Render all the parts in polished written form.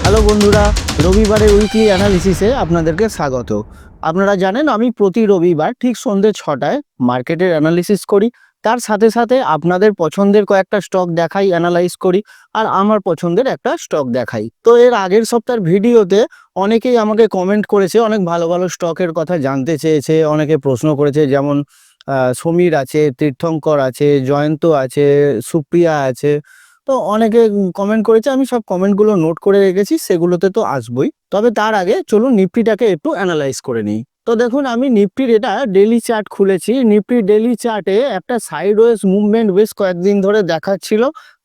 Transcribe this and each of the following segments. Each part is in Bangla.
হ্যালো বন্ধুরা, রবিবারের উইকলি অ্যানালিসিসে আপনাদেরকে স্বাগত। আপনারা জানেন আমি প্রতি রবিবার ঠিক সন্ধ্যে 6টায় মার্কেটের অ্যানালিসিস করি। তার সাথে সাথে আপনাদের পছন্দের কয়েকটা স্টক দেখাই, অ্যানালাইজ করি, আর আমার পছন্দের একটা স্টক দেখাই। তো এর আগের সপ্তাহের ভিডিওতে অনেকেই আমাকে কমেন্ট করেছে, অনেক ভালো ভালো স্টকের কথা জানতে চেয়েছে, অনেকে প্রশ্ন করেছে, যেমন সমীর আছে, তীর্থঙ্কর আছে, জয়ন্ত আছে, সুপ্রিয়া আছে। তো অনেকে কমেন্ট করেছে, আমি সব কমেন্টগুলো নোট করে রেখেছি, সেগুলোতে তো আসবই। তবে তার আগে চলুন নিফটিটাকে একটু অ্যানালাইজ করে নিই। তো দেখুন, আমি নিফটির এটা ডেইলি চার্ট খুলেছি। নিফটির ডেইলি চার্টে একটা সাইডওয়েজ মুভমেন্ট বেশ কয়েকদিন ধরে দেখাচ্ছিল।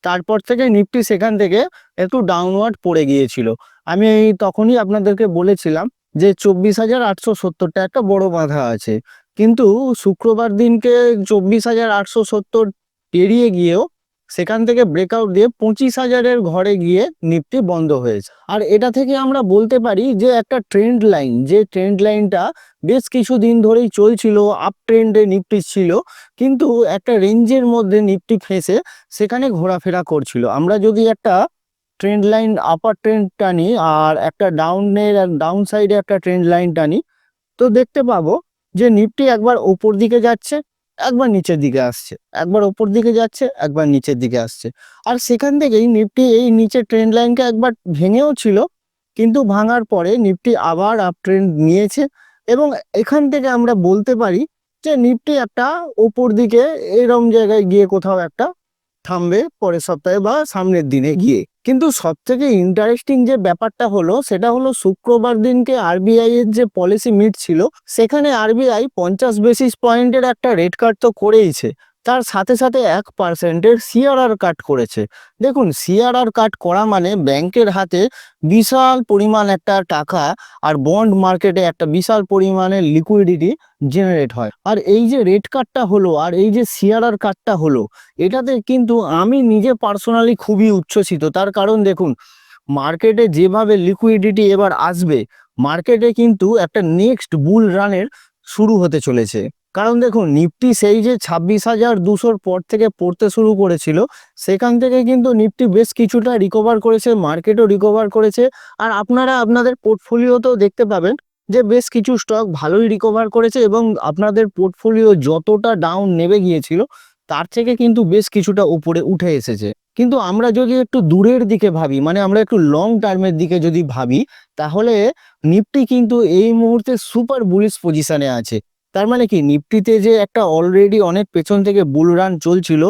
তারপর থেকে নিফটি সেখান থেকে একটু ডাউনওয়ার্ড পড়ে গিয়েছিল। আমি তখনই আপনাদেরকে বলেছিলাম যে 24,870টা একটা বড় বাধা আছে, কিন্তু শুক্রবার দিনকে 24,870 পেরিয়ে গিয়েও সেখান থেকে ব্রেকআউট দিয়ে 25,000-এর ঘরে গিয়ে নিফটি বন্ধ হয়েছে। আর এটা থেকে আমরা বলতে পারি যে একটা ট্রেন্ড লাইন, যে ট্রেন্ড লাইনটা বেশ কিছুদিন ধরেই চলছিল, আপ ট্রেন্ডে নিফটি ছিল, কিন্তু একটা রেঞ্জের মধ্যে নিফটি ফেঁসে সেখানে ঘোরাফেরা করছিল। আমরা যদি একটা ট্রেন্ড লাইন আপার ট্রেন্ড টানি আর একটা ডাউন সাইডে একটা ট্রেন্ড লাইন টানি, তো দেখতে পাবো যে নিফটি একবার ওপর দিকে যাচ্ছে, একবার নিচের দিকে আসছে, একবার ওপর দিকে যাচ্ছে, একবার নিচের দিকে আসছে। আর সেখান থেকেই নিফটি এই নিচের ট্রেন্ড লাইনকে একবার ভেঙেও ছিল, কিন্তু ভাঙার পরে নিফটি আবার আপ ট্রেন্ড নিয়েছে। এবং এখান থেকে আমরা বলতে পারি যে নিফটি একটা ওপর দিকে এরম জায়গায় গিয়ে কোথাও একটা থামবে পরের সপ্তাহে বা সামনের দিনে গিয়ে। কিন্তু সব থেকে ইন্টারেস্টিং যে ব্যাপারটা হলো, সেটা হলো শুক্রবার দিনকে আরবিআই এর যে পলিসি মিট ছিল, সেখানে আরবিআই 50 বেসিস পয়েন্টের একটা রেট কাট তো করেইছে, তার সাথে সাথে 1%-এর সিআরআর কাট করেছে। দেখুন, সিআরআর কাট করা মানে ব্যাংকের হাতে বিশাল পরিমাণ একটা টাকা, আর বন্ড মার্কেটে একটা বিশাল পরিমাণের লিকুইডিটি জেনারেট হয়। আর এই যে রেট কাটটা হলো আর এই যে সিআরআর কাটটা হলো, এটাতে কিন্তু আমি নিজে পার্সোনালি খুবই উচ্ছ্বসিত। তার কারণ দেখুন, মার্কেটে যেভাবে লিকুইডিটি এবার আসবে, মার্কেটে কিন্তু একটা নেক্সট বুল রানের শুরু হতে চলেছে। কারণ দেখুন, নিফটি সেই যে 26,200-র পর থেকে পড়তে শুরু করেছিল, সেখান থেকে কিন্তু নিফটি বেশ কিছুটা রিকভার করেছে, মার্কেটও রিকভার করেছে। আর আপনারা আপনাদের পোর্টফোলিওতেও দেখতে পাবেন যে বেশ কিছু স্টক ভালোই রিকভার করেছে, এবং আপনাদের পোর্টফোলিও যতটা ডাউন নেমে গিয়েছিল তার থেকে কিন্তু বেশ কিছুটা উপরে উঠে এসেছে। কিন্তু আমরা যদি একটু দূরের দিকে ভাবি, মানে আমরা একটু লং টার্মের দিকে যদি ভাবি, তাহলে নিফটি কিন্তু এই মুহূর্তে সুপার বুলিশ পজিশনে আছে। তার মানে কি, নিফটিতে যে একটা অলরেডি অনেক পেছন থেকে বুল রান চলছিল,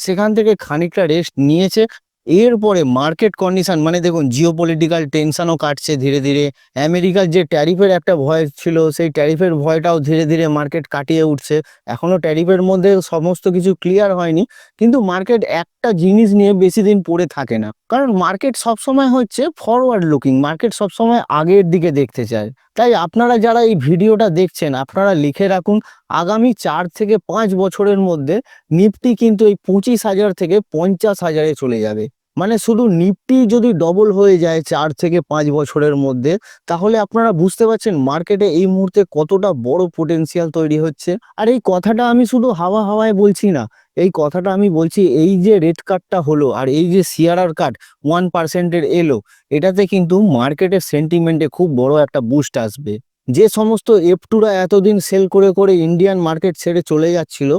সেখান থেকে খানিকটা রেস্ট নিয়েছে। এরপরে মার্কেট কন্ডিশন, মানে দেখুন, জিওপলিটিক্যাল টেনশনও কাটছে ধীরে ধীরে। আমেরিকার যে ট্যারিফের একটা ভয় ছিল, সেই ট্যারিফের ভয়টাও ধীরে ধীরে মার্কেট কাটিয়ে উঠছে। এখনো ট্যারিফের মধ্যে সমস্ত কিছু ক্লিয়ার হয়নি, কিন্তু মার্কেট একটা জিনিস নিয়ে বেশি দিন পড়ে থাকে না, কারণ মার্কেট সবসময় হচ্ছে ফরওয়ার্ড লুকিং, মার্কেট সবসময় আগের দিকে দেখতে চায়। তাই আপনারা যারা এই ভিডিওটা দেখছেন, আপনারা লিখে রাখুন, আগামী 4 থেকে 5 বছরের মধ্যে নিফটি কিন্তু এই 25,000 থেকে 50,000-এ চলে যাবে। মানে শুধু নিফটি যদি ডবল হয়ে যায় 4 থেকে 5 বছরের মধ্যে, তাহলে আপনারা বুঝতে পারছেন মার্কেটে এই মুহূর্তে কতটা বড় পোটেনশিয়াল তৈরি হচ্ছে। আর এই কথাটা আমি শুধু হাওয়া হাওয়ায় বলছি না, এই কথাটা আমি বলছি এই যে রেট কাটটা হলো আর এই যে সিআরআর কাট 1%-এর এলো, এটাতে কিন্তু মার্কেটের সেন্টিমেন্টে খুব বড় একটা বুস্ট আসবে। যে সমস্ত এফ2রা এতদিন সেল করে করে ইন্ডিয়ান মার্কেট ছেড়ে চলে যাচ্ছিল,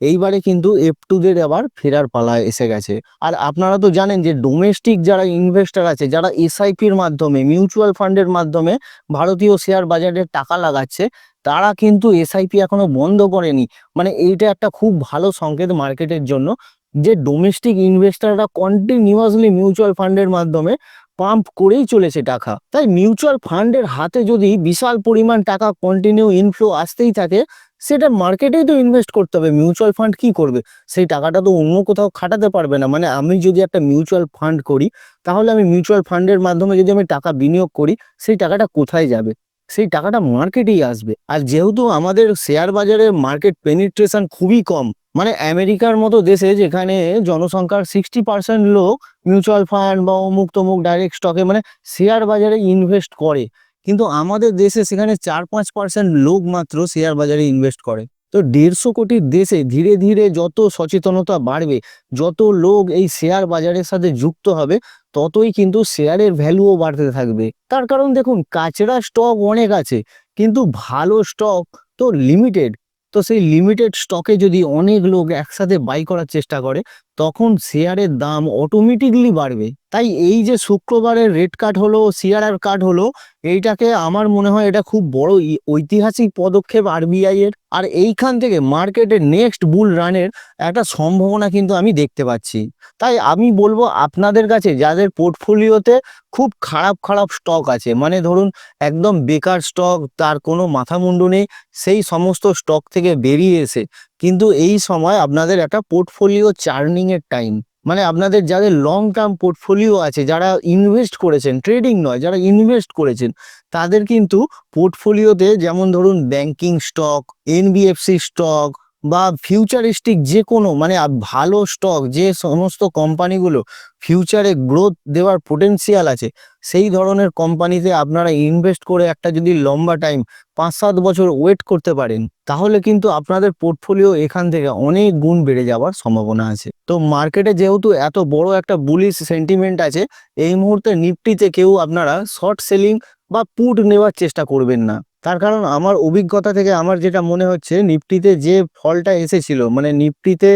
এইবারে কিন্তু এফ2দের আবার ফেরার পালা এসে গেছে। আর আপনারা তো জানেন যে ডোমেস্টিক যারা ইনভেস্টর আছে, যারা এসআইপির মাধ্যমে, মিউচুয়াল ফান্ডের মাধ্যমে ভারতীয় শেয়ার বাজারে টাকা লাগাচ্ছে, তারা কিন্তু এসআইপি এখনো বন্ধ করেনি। মানে এইটা একটা খুব ভালো সংকেত মার্কেটের জন্য, যে ডোমেস্টিক ইনভেস্টররা কন্টিনিউয়াসলি মিউচুয়াল ফান্ডের মাধ্যমে পাম্প করেই চলেছে টাকা। তাই মিউচুয়াল ফান্ডের হাতে যদি বিশাল পরিমাণ টাকা কন্টিনিউ ইনফ্লো আসতেই থাকে, সেটা মার্কেটেই তো ইনভেস্ট করতে হবে। মিউচুয়াল ফান্ড কি করবে? সেই টাকাটা তো অন্য কোথাও খাটাতে পারবে না। মানে আমি যদি একটা মিউচুয়াল ফান্ড করি, তাহলে আমি মিউচুয়াল ফান্ডের মাধ্যমে যদি আমি টাকা বিনিয়োগ করি, সেই টাকাটা কোথায় যাবে? সেই টাকাটা মার্কেটেই আসবে। আর যেহেতু আমাদের শেয়ার বাজারে মার্কেট পেনিট্রেশন খুবই কম, মানে আমেরিকার মতো দেশে যেখানে জনসংখ্যার 60% লোক মিউচুয়াল ফান্ড বা অমুক তমুক ডাইরেক্ট স্টকে, মানে শেয়ার বাজারে ইনভেস্ট করে, কিন্তু আমাদের দেশে সেখানে 4-5% লোক মাত্র শেয়ার বাজারে ইনভেস্ট করে। তো 150 কোটির দেশে ধীরে ধীরে যত সচেতনতা বাড়বে, যত লোক এই শেয়ার বাজারের সাথে যুক্ত হবে, ততই কিন্তু শেয়ারের ভ্যালুও বাড়তে থাকবে। তার কারণ দেখুন, কাচরা স্টক অনেক আছে, কিন্তু ভালো স্টক তো লিমিটেড। তো সেই লিমিটেড স্টকে যদি অনেক লোক একসাথে বাই করার চেষ্টা করে, তখন শেয়ারের দাম অটোমেটিকলি বাড়বে। তাই এই যে শুক্রবারের রেট কাট হলো, সিআরআর কাট হলো, এইটাকে আমার মনে হয় এটা খুব বড় ঐতিহাসিক পদক্ষেপ আরবিআই এর। আর এইখান থেকে মার্কেটের নেক্সট বুল রানের একটা সম্ভাবনা কিন্তু আমি দেখতে পাচ্ছি। তাই আমি বলবো আপনাদের কাছে যাদের পোর্টফোলিওতে খুব খারাপ খারাপ স্টক আছে, মানে ধরুন একদম বেকার স্টক, তার কোনো মাথা মুন্ডু নেই, সেই সমস্ত স্টক থেকে বেরিয়ে এসে কিন্তু এই সময় আপনাদের একটা পোর্টফোলিও চার্নিং এর টাইম। মানে আপনাদের যাদের লং টার্ম পোর্টফোলিও আছে, যারা ইনভেস্ট করেছেন, ট্রেডিং নয়, যারা ইনভেস্ট করেছেন, তাদের কিন্তু পোর্টফোলিওতে যেমন ধরুন ব্যাংকিং স্টক, এনবিএফসি স্টক বা ফিউচারিস্টিক যে কোনো মানে ভালো স্টক, যে সমস্ত কোম্পানিগুলো ফিউচারে গ্রোথ দেওয়ার পোটেনশিয়াল আছে, সেই ধরনের কোম্পানিতে আপনারা ইনভেস্ট করে একটা যদি লম্বা টাইম 5-7 বছর ওয়েট করতে পারেন, তাহলে কিন্তু আপনাদের পোর্টফোলিও এখান থেকে অনেক গুণ বেড়ে যাওয়ার সম্ভাবনা আছে। তো মার্কেটে যেহেতু এত বড় একটা বুলিশ সেন্টিমেন্ট আছে, এই মুহূর্তে নিফটিতে কেউ আপনারা শর্ট সেলিং বা পুট নেওয়ার চেষ্টা করবেন না। তার কারণ আমার অভিজ্ঞতা থেকে আমার যেটা মনে হচ্ছে, নিফটিতে যে ফলটা এসেছিল, মানে নিফটিতে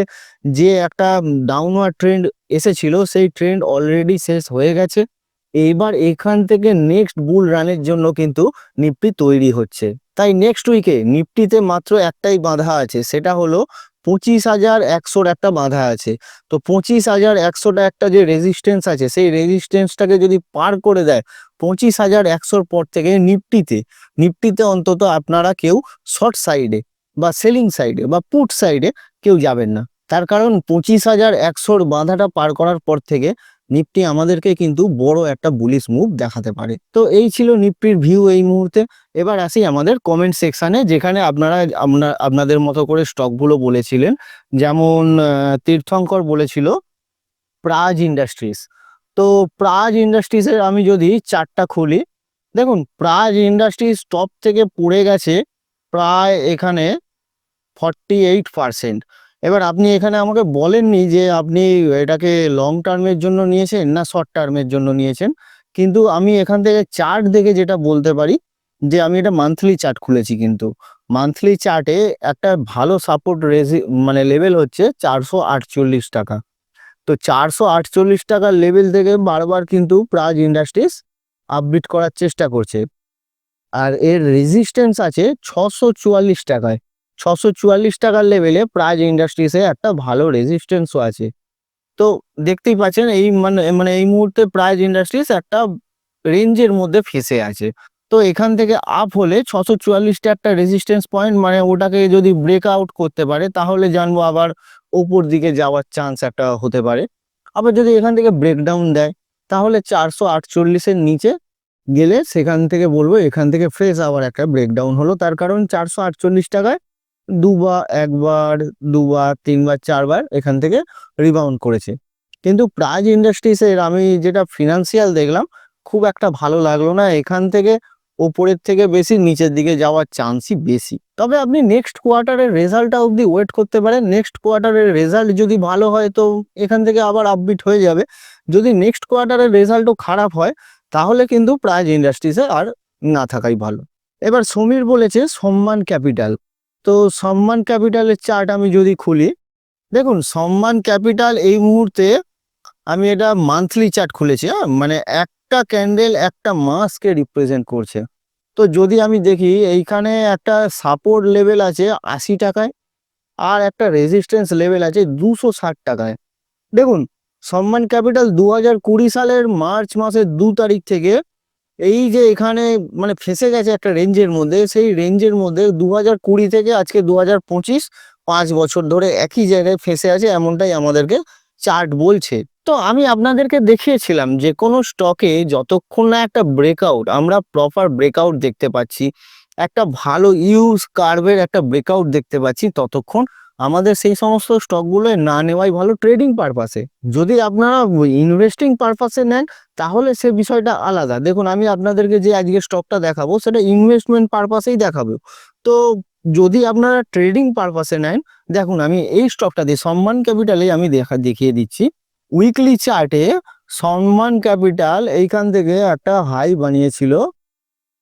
যে একটা ডাউনওয়ার্ড ট্রেন্ড এসেছিল, সেই ট্রেন্ড অলরেডি শেষ হয়ে গেছে। এইবার এখান থেকে নেক্সট বুল রানের জন্য কিন্তু নিফটি তৈরি হচ্ছে। তাই নেক্সট উইকে নিফটিতে মাত্র একটাই বাঁধা আছে, সেটা হলো 25,100 একটা বাঁধা আছে। তো 25,100টা একটা যে রেজিস্ট্যান্স আছে, সেই রেজিস্ট্যান্সটাকে যদি পার করে দেয় 25,100 পর থেকে নিফটিতে অন্তত আপনারা কেউ শর্ট সাইডে বা সেলিং সাইডে বা পুট সাইডে কেউ যাবেন না। তার কারণ 25,100 বাঁধাটা পার করার পর থেকে নিফটি আমাদেরকে কিন্তু বড় একটা বুলিশ মুভ দেখাতে পারে। তো এই ছিল নিফটির ভিউ এই মুহূর্তে। এবার আসি আমাদের কমেন্ট সেকশনে, যেখানে আপনারা আপনাদের মতো করে স্টকগুলো বলেছিলেন। যেমন তীর্থঙ্কর বলেছিল প্রাজ ইন্ডাস্ট্রিজ। তো প্রাজ ইন্ডাস্ট্রিজের আমি যদি চার্টটা খুলি, দেখুন প্রাজ ইন্ডাস্ট্রিজ টপ থেকে পড়ে গেছে প্রায় এখানে 48%। এবার আপনি এখানে আমাকে বলেননি যে আপনি এটাকে লং টার্মের জন্য নিয়েছেন না শর্ট টার্মের জন্য নিয়েছেন, কিন্তু আমি এখান থেকে চার্ট দেখে যেটা বলতে পারি, যে আমি এটা মান্থলি চার্ট খুলেছি, কিন্তু মান্থলি চার্টে একটা ভালো সাপোর্ট মানে লেভেল হচ্ছে 448 টাকা। তো 448 টাকার লেভেল থেকে বারবার কিন্তু প্রাজ ইন্ডাস্ট্রিজ আপবিট করার চেষ্টা করছে। আর এর রেজিস্ট্যান্স আছে 644 টাকায়। 644 টাকার লেভেলে প্রাজ ইন্ডাস্ট্রিজে একটা ভালো রেজিস্ট্যান্সও আছে। তো দেখতেই পাচ্ছেন এই মানে এই মুহূর্তে প্রাইজ ইন্ডাস্ট্রিজ একটা রেঞ্জের মধ্যে ফেসে আছে। তো এখান থেকে আপ হলে 644টা একটা রেজিস্ট্যান্স পয়েন্ট, মানে ওটাকে যদি ব্রেক আউট করতে পারে, তাহলে জানবো আবার ওপর দিকে যাওয়ার চান্স একটা হতে পারে। আবার যদি এখান থেকে ব্রেকডাউন দেয়, তাহলে 448-এর নিচে গেলে সেখান থেকে বলবো এখান থেকে ফ্রেশ আবার একটা ব্রেকডাউন হলো। তার কারণ 448 টাকায় একবার, দুবার, তিনবার, চারবার এখান থেকে রিবাউন্ড করেছে। কিন্তু প্রাজ ইন্ডাস্ট্রিজের আমি যেটা ফিনান্সিয়াল দেখলাম, খুব একটা ভালো লাগলো না। এখান থেকে ওপরের থেকে বেশি নিচের দিকে যাওয়ার চান্সই বেশি। তবে আপনি নেক্সট কোয়ার্টারের রেজাল্টটা অবধি ওয়েট করতে পারেন। নেক্সট কোয়ার্টারের রেজাল্ট যদি ভালো হয়, তো এখান থেকে আবার আপবিট হয়ে যাবে। যদি নেক্সট কোয়ার্টারের রেজাল্টও খারাপ হয়, তাহলে কিন্তু প্রাজ ইন্ডাস্ট্রিজে আর না থাকাই ভালো। এবার সমীর বলেছে সম্মান ক্যাপিটাল। তো সম্মান ক্যাপিটালের চার্ট আমি যদি খুলি, দেখুন সম্মান ক্যাপিটাল এই মুহূর্তে আমি এটা মান্থলি চার্ট খুলেছি, মানে একটা ক্যান্ডেল একটা মাসকে রিপ্রেজেন্ট করছে। তো যদি আমি দেখি এইখানে একটা সাপোর্ট লেভেল আছে 80 টাকায়, আর একটা রেজিস্ট্যান্স লেভেল আছে 260 টাকায়। দেখুন সম্মান ক্যাপিটাল 2020 সালের মার্চ মাসের 2 তারিখ থেকে এই যে এখানে মানে ফেসে গেছে একটা রেঞ্জের মধ্যে, সেই রেঞ্জের মধ্যে 2020 থেকে আজকে 2025, 5 বছর ধরে একই জায়গায় ফেসে আছে, এমনটাই আমাদেরকে চার্ট বলছে। তো আমি আপনাদেরকে দেখিয়েছিলাম যে কোনো স্টকে যতক্ষণ না একটা ব্রেকআউট, আমরা প্রপার ব্রেকআউট দেখতে পাচ্ছি, একটা ভালো ইউজ কার্ভের একটা ব্রেকআউট দেখতে পাচ্ছি, ততক্ষণ আমাদের সেই সমস্ত স্টকগুলো না নেওয়াই ভালো ট্রেডিং পারপাসে। যদি আপনারা ইনভেস্টিং পারপাসে নেন, তাহলে সে বিষয়টা আলাদা। দেখুন আমি আপনাদেরকে যে আজকে স্টকটা দেখাবো, সেটা ইনভেস্টমেন্ট পারপাসেই দেখাবো। তো যদি আপনারা ট্রেডিং পারপাসে নেন, দেখুন আমি এই স্টকটা দিয়ে সম্মান ক্যাপিটালে আমি দেখিয়ে দিচ্ছি। উইকলি চার্টে সম্মান ক্যাপিটাল এইখান থেকে একটা হাই বানিয়েছিল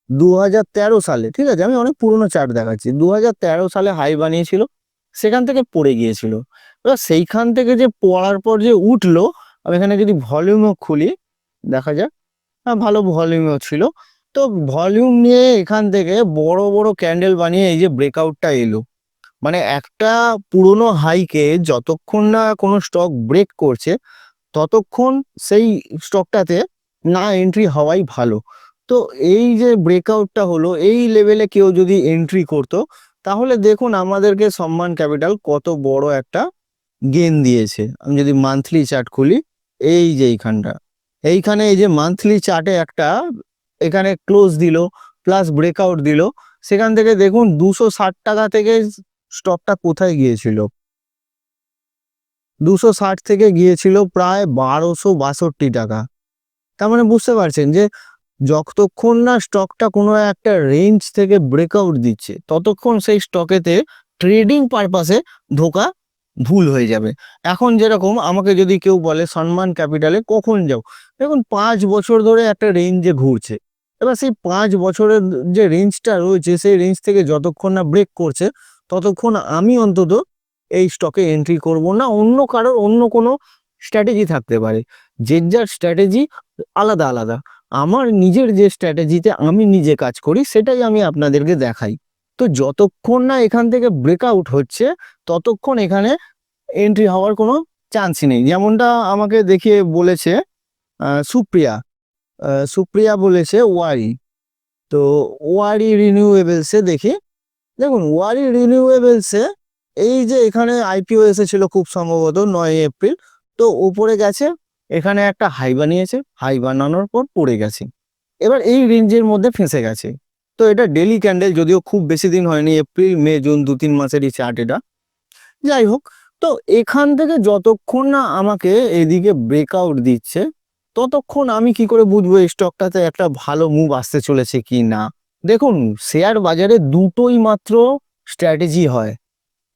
2013 সালে, ঠিক আছে, আমি অনেক পুরনো চার্ট দেখাচ্ছি। 2013 সালে হাই বানিয়েছিল, সেখান থেকে পড়ে গিয়েছিল। এবার সেইখান থেকে যে পড়ার পর যে উঠলো, আমি এখানে যদি ভলিউমও খুলি দেখা যাক, ভালো ভলিউমও ছিল। তো ভলিউম নিয়ে এখান থেকে বড় বড় ক্যান্ডেল বানিয়ে এই যে ব্রেকআউটটা এলো। মানে একটা পুরনো হাইকে যতক্ষণ না কোনো স্টক ব্রেক করছে ততক্ষণ সেই স্টকটাতে না এন্ট্রি হওয়াই ভালো। তো এই যে ব্রেকআউটটা হলো, এই লেভেলে কেউ যদি এন্ট্রি করতো তাহলে দেখুন আমাদেরকে সম্মান ক্যাপিটাল কত বড় একটা গেইন দিয়েছে। আমি যদি মান্থলি চার্ট খুলি, এই যে এইখানে এই যে মান্থলি চার্টে একটা এখানে ক্লোজ দিল প্লাস ব্রেকআউট দিল, সেখান থেকে দেখুন 260 টাকা থেকে স্টকটা কোথায় গিয়েছিল, 260 থেকে গিয়েছিল প্রায় 1262 টাকা। তার মানে বুঝতে পারছেন যে যতক্ষণ না স্টকটা কোনো একটা রেঞ্জ থেকে ব্রেকআউট দিচ্ছে ততক্ষণ সেই স্টকেতে ট্রেডিং পারপাসে ঢোকা ভুল হয়ে যাবে। এখন যেরকম আমাকে যদি কেউ বলে সম্মান ক্যাপিটালে কখন যাও, দেখুন 5 বছর ধরে একটা রেঞ্জে ঘুরছে। এবার সেই 5 বছরের যে রেঞ্জটা রয়েছে সেই রেঞ্জ থেকে যতক্ষণ না ব্রেক করছে ততক্ষণ আমি অন্তত এই স্টকে এন্ট্রি করব না। অন্য কারোর অন্য কোনো স্ট্র্যাটেজি থাকতে পারে, যে যার স্ট্র্যাটেজি আলাদা আলাদা। আমার নিজের যে স্ট্র্যাটেজিতে আমি নিজে কাজ করি সেটাই আমি আপনাদেরকে দেখাই। তো যতক্ষণ না এখান থেকে ব্রেকআউট হচ্ছে ততক্ষণ এখানে এন্ট্রি হওয়ার কোনো চান্সই নেই। যেমনটা আমাকে দেখিয়ে বলেছে সুপ্রিয়া, সুপ্রিয়া বলেছে ওয়ারি। তো ওয়ারি রিনিউয়েবলসে দেখি, দেখুন ওয়ারি রিনিউয়েবলসে এই যে এখানে আইপিও এসেছিল খুব সম্ভবত 9 এপ্রিল, তো উপরে গেছে, এখানে একটা হাই বানিয়েছে, হাই বানানোর পর পড়ে গেছে, এবার এই রেঞ্জের মধ্যে ফেঁসে গেছে। তো এটা ডেলি ক্যান্ডেল, যদিও খুব বেশি দিন হয়নি, এপ্রিল মে জুন 2-3 মাসেরই চার্ট এটা। যাই হোক, তো এখান থেকে যতক্ষণ না আমাকে এদিকে ব্রেকআউট দিচ্ছে ততক্ষণ আমি কি করে বুঝবো এই স্টকটাতে একটা ভালো মুভ আসতে চলেছে কি না। দেখুন শেয়ার বাজারে দুটোই মাত্র স্ট্র্যাটেজি হয়,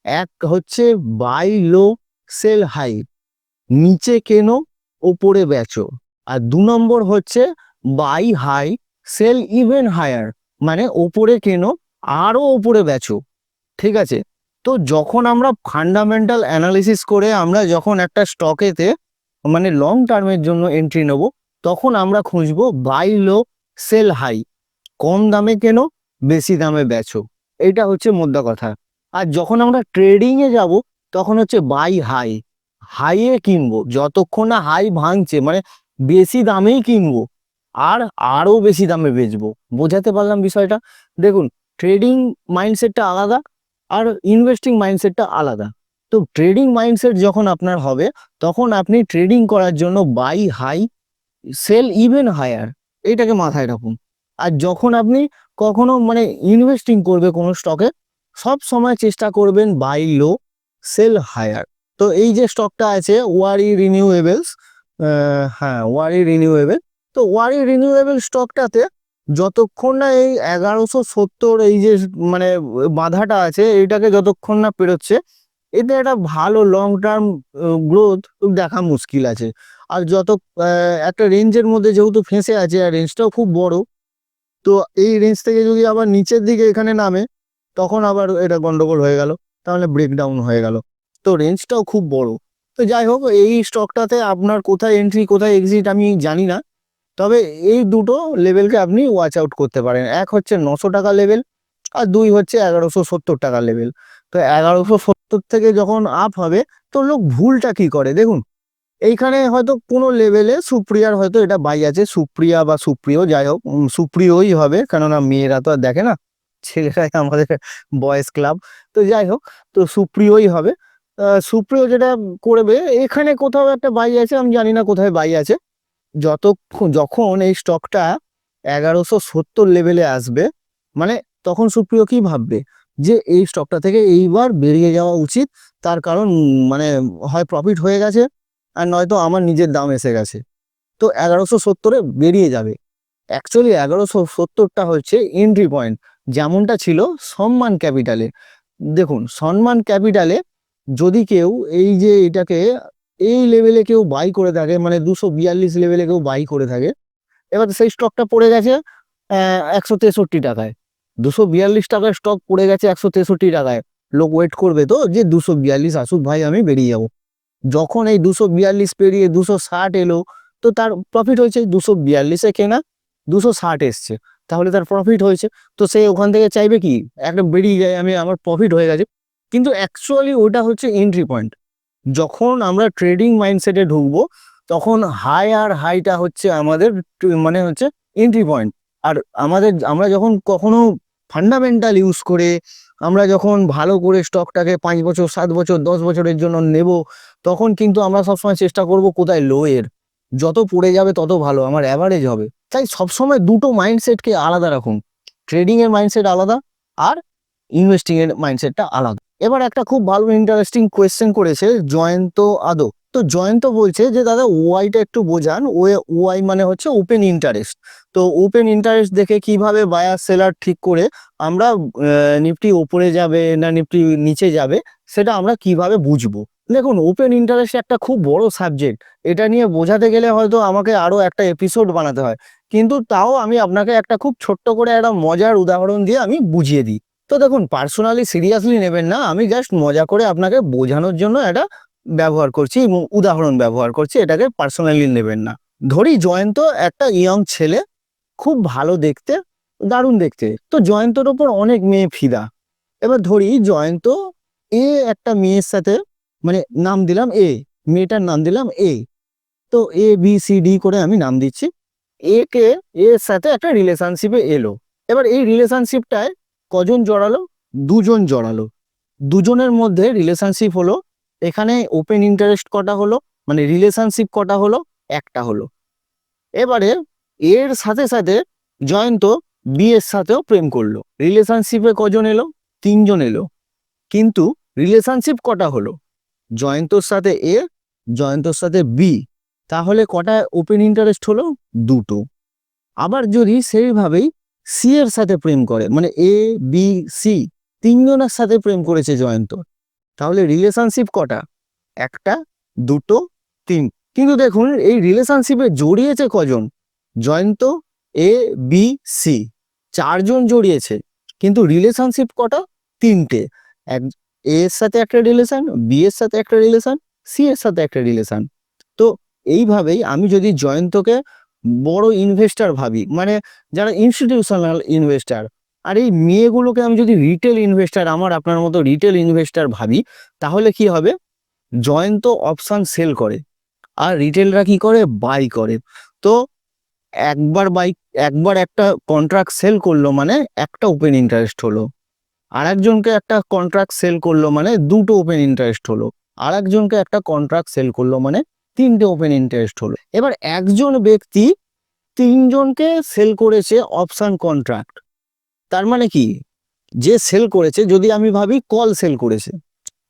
এক হচ্ছে বাই লো সেল হাই, নিচে কেনো ওপরে বেচো। আর 2 নম্বর হচ্ছে buy high sell even higher, মানে ওপরে কেনো আরো ওপরে বেচো। ঠিক আছে, তো যখন আমরা ফান্ডামেন্টাল অ্যানালিসিস করে আমরা যখন একটা স্টকেতে মানে লং টার্মের জন্য এন্ট্রি নেব তখন আমরা খুঁজবো বাই লো সেল হাই, কম দামে কেনো বেশি দামে বেচো, এইটা হচ্ছে মোদ্দা কথা। আর যখন আমরা ট্রেডিং এ যাব তখন হচ্ছে বাই হাই, হাইয়ে কিনবো, যতক্ষণ না হাই ভাঙছে মানে বেশি দামেই কিনবো আর আরো বেশি দামে বেচবো। বোঝাতে পারলাম বিষয়টা? দেখুন ট্রেডিং মাইন্ডসেটটা আলাদা আর ইনভেস্টিং মাইন্ডসেটটা আলাদা। তো ট্রেডিং মাইন্ডসেট যখন আপনার হবে তখন আপনি ট্রেডিং করার জন্য buy high sell even higher এইটাকে মাথায় রাখুন। আর যখন আপনি কখনো মানে ইনভেস্টিং করবে কোনো স্টকে, সব সময় চেষ্টা করবেন বাই লো সেল হায়ার। তো এই যে স্টকটা আছে ওয়ারি রিনিউয়েবলস, হ্যাঁ ওয়ারি রিনিউয়েবল, তো ওয়ারি রিনিউয়েবল স্টকটাতে যতক্ষণ না এই 1170 এই যে মানে বাধাটা আছে এইটাকে যতক্ষণ না পেরোচ্ছে এতে একটা ভালো লং টার্ম গ্রোথ দেখা মুশকিল আছে। আর যত একটা রেঞ্জের মধ্যে যেহেতু ফেঁসে আছে আর রেঞ্জটাও খুব বড়, তো এই রেঞ্জ থেকে যদি আবার নিচের দিকে এখানে নামে তখন আবার এটা গন্ডগোল হয়ে গেল, তাহলে ব্রেকডাউন হয়ে গেল। তো রেঞ্জটাও খুব বড়। তো যাই হোক, এই স্টকটাতে আপনার কোথায় এন্ট্রি কোথায় এক্সিট আমি জানি না, তবে এই দুটো লেভেলকে আপনি ওয়াচ আউট করতে পারেন। এক হচ্ছে 900 টাকা লেভেল আর দুই হচ্ছে 1170 টাকা লেভেল। তো 1170 থেকে যখন আপ হবে তো লোক ভুলটা কি করে দেখুন, এইখানে হয়তো কোনো লেভেলে সুপ্রিয়ার হয়তো এটা বাই আছে, সুপ্রিয়া বা সুপ্রিয় যাই হোক, সুপ্রিয়ই হবে, কেননা মেয়েরা তো আর দেখে না, ছেলেরাই আমাদের বয়েজ ক্লাব। তো যাই হোক, তো সুপ্রিয়ই হবে। সুপ্রিয় যেটা করবে এখানে কোথাও একটা বাই আছে, আমি জানি না কোথায় বাই আছে। যখন এই স্টকটা 1170 লেভেলে আসবে মানে তখন সুপ্রিয় কি ভাববে যে এই স্টকটা থেকে এইবার বেরিয়ে যাওয়া উচিত, তার কারণ মানে হয় প্রফিট হয়ে গেছে আর নয়তো আমার নিজের দাম এসে গেছে। তো 1170-এ বেরিয়ে যাবে। অ্যাকচুয়ালি 1170টা হচ্ছে এন্ট্রি পয়েন্ট, যেমনটা ছিল সম্মান ক্যাপিটালে। দেখুন সম্মান ক্যাপিটালে যদি কেউ এই যে এটাকে এই লেভেলে কেউ বাই করে থাকে, মানে 242 লেভেলে কেউ বাই করে থাকে, এবার সেই স্টকটা পড়ে গেছে 163 টাকায়। 242 টাকার স্টক পড়ে গেছে 163 টাকায়। লোক ওয়েট করবে তো যে 242 আসুক ভাই আমি বেরিয়ে যাব। যখন এই 242 পেরিয়ে 260 এলো, তো তার প্রফিট হয়েছে। 242-এ কেনা, 260 এসছে, তাহলে তার প্রফিট হয়েছে। তো সে ওখান থেকে চাইবে কি একটা বেরিয়ে যায়, আমার প্রফিট হয়ে গেছে। কিন্তু অ্যাকচুয়ালি ওটা হচ্ছে এন্ট্রি পয়েন্ট। যখন আমরা ট্রেডিং মাইন্ডসেটে ঢুকবো, তখন হাই আর হাইটা হচ্ছে আমাদের মানে হচ্ছে এন্ট্রি পয়েন্ট। আর আমরা যখন কখনো ফান্ডামেন্টাল ইউজ করে আমরা যখন ভালো করে স্টকটাকে 5 বছর 7 বছর 10 বছরের জন্য নেব, তখন কিন্তু আমরা সবসময় চেষ্টা করব কোথায় লো এর, যত পড়ে যাবে তত ভালো, আমার অ্যাভারেজ হবে। তাই সবসময় দুটো মাইন্ডসেটকে আলাদা রাখুন, ট্রেডিং এর মাইন্ডসেট আলাদা আর ইনভেস্টিং এর মাইন্ডসেটটা আলাদা। এবার একটা খুব ভালো ইন্টারেস্টিং কোয়েশ্চেন করেছে জয়ন্ত আদো। তো জয়ন্ত বলছে যে দাদা ওয়াইটা একটু বোঝান। ওয়াই মানে হচ্ছে ওপেন ইন্টারেস্ট। তো ওপেন ইন্টারেস্ট দেখে কিভাবে বায়ার সেলার ঠিক করে আমরা নিফটি ওপরে যাবে না নিফটি নিচে যাবে সেটা আমরা কিভাবে বুঝবো। দেখুন ওপেন ইন্টারেস্ট একটা খুব বড় সাবজেক্ট। এটা নিয়ে বোঝাতে গেলে হয়তো আমাকে আরো একটা এপিসোড বানাতে হয়, কিন্তু তাও আমি আপনাকে একটা খুব ছোট্ট করে একটা মজার উদাহরণ দিয়ে আমি বুঝিয়ে দিই। তো দেখুন পার্সোনালি সিরিয়াসলি নেবেন না, আমি জাস্ট মজা করে আপনাকে বোঝানোর জন্য এটা ব্যবহার করছি এবং উদাহরণ ব্যবহার করছি, এটাকে পার্সোনালি নেবেন না। ধরি জয়ন্ত একটা ইয়ং ছেলে, খুব ভালো দেখতে, দারুণ দেখতে। তো জয়ন্তর ওপর অনেক মেয়ে ফিদা। এবার ধরি জয়ন্ত একটা মেয়ের সাথে, মানে নাম দিলাম মেয়েটার নাম দিলাম তো ABCD করে আমি নাম দিচ্ছি। এর সাথে একটা রিলেশনশিপে এলো। এবার এই রিলেশনশিপটায় কজন জড়ালো? দুজন জড়ালো। দুজনের মধ্যে রিলেশনশিপ হলো। এখানে ওপেন ইন্টারেস্ট কটা হলো, মানে রিলেশনশিপ কটা হলো? একটা হলো। এবারে এর সাথে সাথে জয়ন্ত এর সাথেও প্রেম করলো। রিলেশনশিপে কজন এলো? তিনজন এলো। কিন্তু রিলেশনশিপ কটা হলো? জয়ন্তর সাথে জয়ন্তর সাথে বি। তাহলে কটা ওপেন ইন্টারেস্ট হলো? দুটো। আবার যদি সেইভাবেই এর সাথে প্রেম করে, মানে ABC তিনজনের সাথে প্রেম করেছে জয়ন্ত, তাহলে রিলেশনশিপ কটা? একটা, দুটো, তিন। কিন্তু দেখুন এই রিলেশনশিপে জড়িয়েছে কজন? জয়ন্ত, ABC চারজন জড়িয়েছে, কিন্তু রিলেশনশিপ কটা? তিনটে। এক, এর সাথে একটা রিলেশন, এর সাথে একটা রিলেশন, এর সাথে একটা রিলেশন। তো এইভাবেই আমি যদি জয়ন্তকে বড় ইনভেস্টার ভাবি, মানে যারা ইনস্টিটিউশনাল ইনভেস্টার, আর এই মেয়েগুলোকে আমি যদি রিটেল ইনভেস্টার, আমার আপনার মতো রিটেল ইনভেস্টার ভাবি, তাহলে কি হবে? জয়ন্ত অপশন সেল করে আর রিটেলরা কি করে? বাই করে। তো একবার একটা কন্ট্রাক্ট সেল করলো মানে একটা ওপেন ইন্টারেস্ট হলো। আর একজনকে একটা কন্ট্রাক্ট সেল করলো মানে দুটো ওপেন ইন্টারেস্ট হলো। আর একজনকে একটা কন্ট্রাক্ট সেল করলো মানে তিনটে ওপেন ইন্টারেস্ট হলো। এবার একজন ব্যক্তি তিনজনকে সেল করেছে অপশন কন্ট্রাক্ট। তার মানে কি? যে সেল করেছে, যদি আমি ভাবি কল সেল করেছে,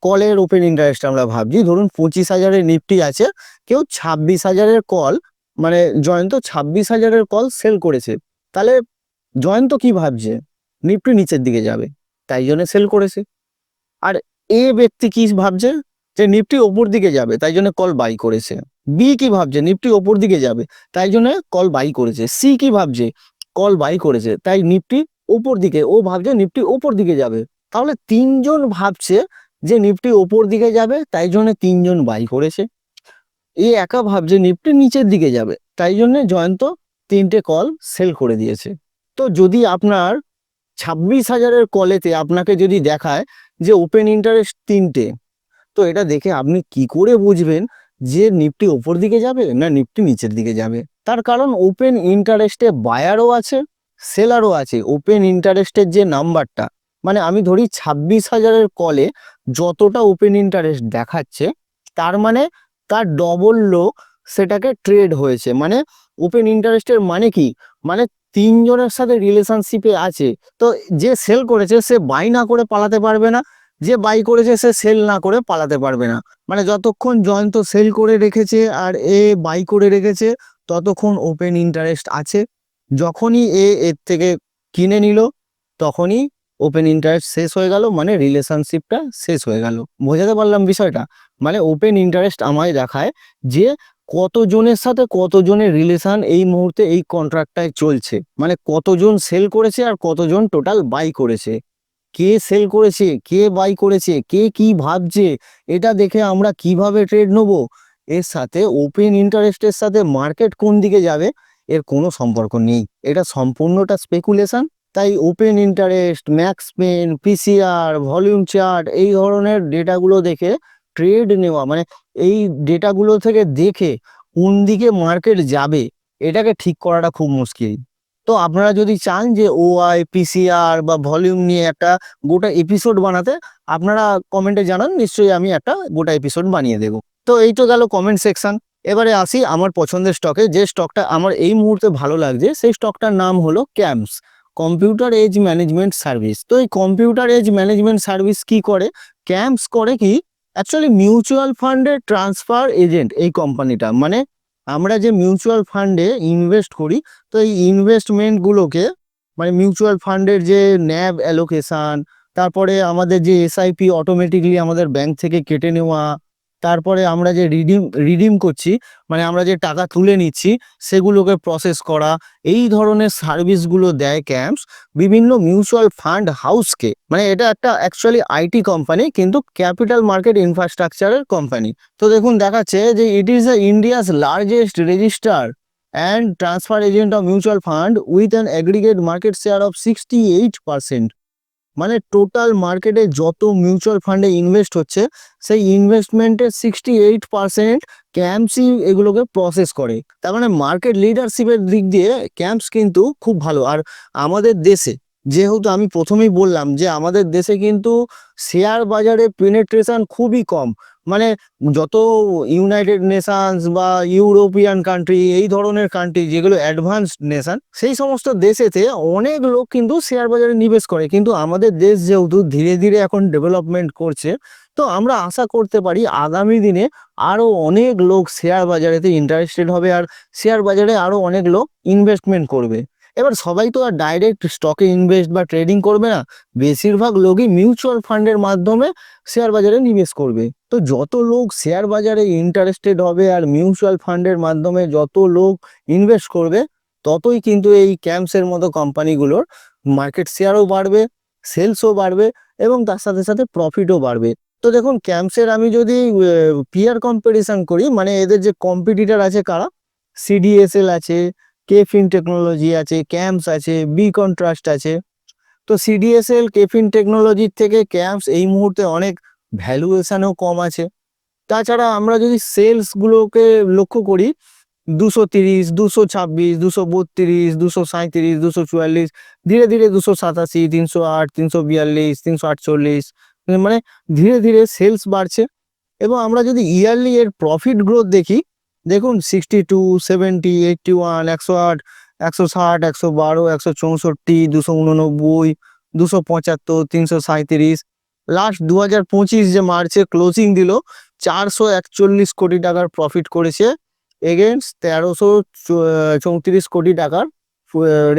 কলের ওপেন ইন্টারেস্ট আমরা ভাবছি, ধরুন 25,000-এর নিফটি আছে, কেউ 26,000-এর কল, মানে জয়ন্ত 26,000-এর কল সেল করেছে। তাহলে জয়ন্ত কি ভাবছে? নিফটি নিচের দিকে যাবে, তাই জন্য সেল করেছে। আর ব্যক্তি কি ভাবছে? যে নিফটি ওপর দিকে যাবে, তাই জন্য কল বাই করেছে। বি কি ভাবছে? নিফটি ওপর দিকে যাবে, তাই জন্য কল বাই করেছে। সি কি ভাবছে? কল বাই করেছে, তাই নিফটি ওপর দিকে, ও ভাবছে নিফটি ওপর দিকে যাবে। তাহলে তিনজন ভাবছে যে নিফটি ওপর দিকে যাবে, তাই জন্য তিনজন বাই করেছে। একা ভাবছে নিফটি নিচের দিকে যাবে, তাই জন্য জয়ন্ত তিনটে কল সেল করে দিয়েছে। তো যদি আপনার 26,000-এর কলেতে আপনাকে যদি দেখায় যে ওপেন ইন্টারেস্ট তিনটে, তো এটা দেখে আপনি কি করে বুঝবেন যে নিফটি ওপর দিকে যাবে না নিফটি নিচের দিকে যাবে? তার কারণ ওপেন ইন্টারেস্টে বায়ারও আছে, সেলারও আছে। ওপেন ইন্টারেস্টের যে নাম্বারটা, মানে আমি ধরি 26,000-এর কলে যতটা ওপেন ইন্টারেস্ট দেখাচ্ছে, তার মানে তার ডবল লোক সেটাকে ট্রেড হয়েছে। মানে ওপেন ইন্টারেস্টের মানে কি? মানে তিনজনের সাথে রিলেশনশিপে আছে। তো যে সেল করেছে সে বাই না করে পালাতে পারবে না, যে বাই করেছে সে সেল না করে পালাতে পারবে না। মানে যতক্ষণ জয়ন্ত সেল করে রেখেছে আর বাই করে রেখেছে, ততক্ষণ ওপেন ইন্টারেস্ট আছে। যখনই এর থেকে কিনে নিল, তখনই ওপেন ইন্টারেস্ট শেষ হয়ে গেল, মানে রিলেশনশিপটা শেষ হয়ে গেল। বোঝাতে পারলাম বিষয়টা? মানে ওপেন ইন্টারেস্ট আমায় দেখায় যে কতজনের সাথে কতজনের রিলেশন এই মুহূর্তে এই কন্ট্রাক্টটায় চলছে, মানে কতজন সেল করেছে আর কতজন টোটাল বাই করেছে, কে সেল করেছে, কে বাই করেছে, কে কি ভাবছে, এটা দেখে আমরা কিভাবে ট্রেড নেবো। এর সাথে ওপেন ইন্টারেস্টের সাথে মার্কেট কোন দিকে যাবে এর কোনো সম্পর্ক নেই, এটা সম্পূর্ণটা স্পেকুলেশন। তাই open interest, max pain, PCR, volume chart এই ধরনের ডেটাগুলো দেখে ট্রেড নেওয়া, মানে এই ডেটাগুলো থেকে দেখে কোন দিকে মার্কেট যাবে এটাকে ঠিক করাটা খুব মুশকিল। তো আপনারা যদি চান যে ওআই, পিসিআর বা ভলিউম নিয়ে একটা গোটা এপিসোড বানাতে, আপনারা কমেন্টে জানান, নিশ্চয়ই আমি একটা গোটা এপিসোড বানিয়ে দেবো। তো এই তো গেল কমেন্ট সেকশন। এবারে আসি আমার পছন্দের স্টকে, যে স্টকটা আমার এই মুহূর্তে ভালো লাগছে সেই স্টকটার নাম হলো CAMS, computer age management service. তো এই কম্পিউটার এজ ম্যানেজমেন্ট সার্ভিস কি করে? ক্যাম্পস করে কি, অ্যাকচুয়ালি মিউচুয়াল ফান্ডের ট্রান্সফার এজেন্ট এই কোম্পানিটা। মানে আমরা যে মিউচুয়াল ফান্ডে ইনভেস্ট করি, তো এই ইনভেস্টমেন্টগুলোকে, মানে মিউচুয়াল ফান্ডের যে ন্যাব অ্যালোকেশন, তারপরে আমাদের যে এসআইপি অটোমেটিকলি আমাদের ব্যাংক থেকে কেটে নেওয়া, তারপরে আমরা যে রিডিম করছি, মানে আমরা যে টাকা তুলে নিচ্ছি সেগুলোকে প্রসেস করা, এই ধরনের সার্ভিসগুলো দেয় ক্যাম্পস বিভিন্ন মিউচুয়াল ফান্ড হাউসকে। মানে এটা একটা অ্যাকচুয়ালি আইটি কোম্পানি, কিন্তু ক্যাপিটাল মার্কেট ইনফ্রাস্ট্রাকচারের কোম্পানি। তো দেখুন দেখাচ্ছে যে it is the India's largest register and transfer agent of mutual fund with an aggregate market share of 68%। মানে টোটাল মার্কেটে যত মিউচুয়াল ফান্ডে ইনভেস্ট হচ্ছে সেই ইনভেস্টমেন্টের 68% ক্যাম্পসই এগুলোকে প্রসেস করে। তার মানে মার্কেট লিডারশিপের দিক দিয়ে ক্যাম্পস কিন্তু খুব ভালো। আর আমাদের দেশে, যেহেতু আমি প্রথমেই বললাম যে আমাদের দেশে কিন্তু শেয়ার বাজারে পেনেট্রেশন খুবই কম, মানে যত ইউনাইটেড নেশনস বা ইউরোপিয়ান কান্ট্রি, এই ধরনের কান্ট্রি যেগুলো অ্যাডভান্সড নেশন, সেই সমস্ত দেশেতে অনেক লোক কিন্তু শেয়ার বাজারে নিবেশ করে। কিন্তু আমাদের দেশ যেহেতু ধীরে ধীরে এখন ডেভেলপমেন্ট করছে, তো আমরা আশা করতে পারি আগামী দিনে আরও অনেক লোক শেয়ার বাজারেতে ইন্টারেস্টেড হবে, আর শেয়ার বাজারে আরও অনেক লোক ইনভেস্টমেন্ট করবে। এবার সবাই তো আর ডাইরেক্ট স্টকে ইনভেস্ট বা ট্রেডিং করবে না, বেশিরভাগ লোকই মিউচুয়াল ফান্ডের মাধ্যমে শেয়ার বাজারে নিবেশ করবে। তো যত লোক শেয়ার বাজারে ইন্টারেস্টেড হবে আর মিউচুয়াল ফান্ডের মাধ্যমে যত লোক ইনভেস্ট করবে, ততই কিন্তু এই ক্যাম্পসের মতো কোম্পানিগুলোর মার্কেট শেয়ারও বাড়বে, সেলসও বাড়বে এবং তার সাথে সাথে প্রফিটও বাড়বে। তো দেখুন ক্যাম্পসের আমি যদি পিয়ার কম্পিটিশন করি, মানে এদের যে কম্পিটিটর আছে কারা, সিডিএসএল আছে, কেফিন টেকনোলজি আছে, ক্যাম্পস আছে, বিকন ট্রাস্ট আছে। তো সিডিএসএল, কেফিন টেকনোলজির থেকে ক্যাম্পস এই মুহূর্তে অনেক ভ্যালুয়েশনও কম আছে। তাছাড়া আমরা যদি সেলসগুলোকে লক্ষ্য করি, 230, 226, 232, 237, 244, ধীরে ধীরে 287, 308, 342, 348, মানে ধীরে ধীরে সেলস বাড়ছে। এবং আমরা যদি ইয়ারলি এর প্রফিট গ্রোথ দেখি, দেখুন 62, 70, 81, 108, 160, 112, 164, 289, 275, 337। লাস্ট 2025 যে মার্চে ক্লোজিং দিল, 441 কোটি টাকার প্রফিট করেছে এগেনস্ট 1334 কোটি টাকার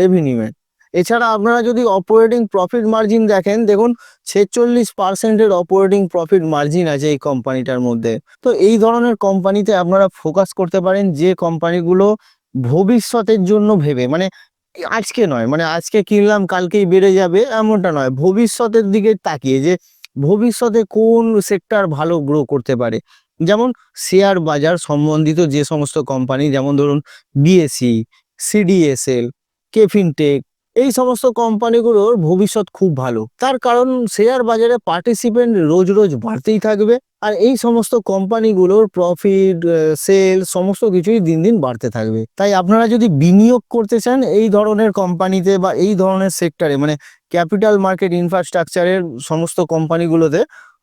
রেভিনিউয়ে। এছাড়া আপনারা যদি অপারেটিং প্রফিট মার্জিন দেখেন, দেখুন 46%-এর অপারেটিং প্রফিট মার্জিন আছে এই কোম্পানিটার মধ্যে। তো এই ধরনের কোম্পানিতে আপনারা ফোকাস করতে পারেন, যে কোম্পানিগুলো ভবিষ্যতের জন্য ভেবে, মানে আজকে নয়, মানে আজকে কিনলাম কালকেই বেড়ে যাবে এমনটা নয়, ভবিষ্যতের দিকে তাকিয়ে যে ভবিষ্যতে কোন সেক্টর ভালো গ্রো করতে পারে। যেমন শেয়ার বাজার সম্বন্ধিত যে সমস্ত কোম্পানি, যেমন ধরুন বিএসসি, সিডিএসএল, কেফিনটেক, এই সমস্ত কোম্পানিগুলোর ভবিষ্যৎ খুব ভালো। তার কারণ শেয়ার বাজারে পার্টিসিপেন্ট রোজ রোজ বাড়তেই থাকবে, আর এই সমস্ত কোম্পানিগুলোর প্রফিট, সেল সমস্ত কিছুই দিন দিন বাড়তে থাকবে। তাই আপনারা যদি বিনিয়োগ করতে চান এই ধরনের কোম্পানিতে বা এই ধরনের সেক্টরে, মানে ক্যাপিটাল মার্কেট ইনফ্রাস্ট্রাকচারের সমস্ত কোম্পানিগুলোতে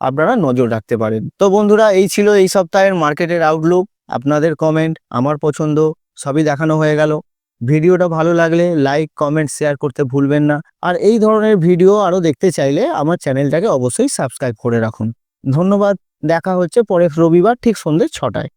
আপনারা নজর রাখতে পারেন। তো বন্ধুরা, এই ছিল এই সপ্তাহের মার্কেটের আউটলুক। আপনাদের কমেন্ট, আমার পছন্দ সবই দেখানো হয়ে গেল। ভিডিওটা ভালো লাগলে লাইক, কমেন্ট, শেয়ার করতে ভুলবেন না। আর এই ধরনের ভিডিও আরও দেখতে চাইলে আমার চ্যানেলটাকে অবশ্যই সাবস্ক্রাইব করে রাখুন। ধন্যবাদ। দেখা হচ্ছে পরের রবিবার ঠিক সন্ধ্যে 6টায়।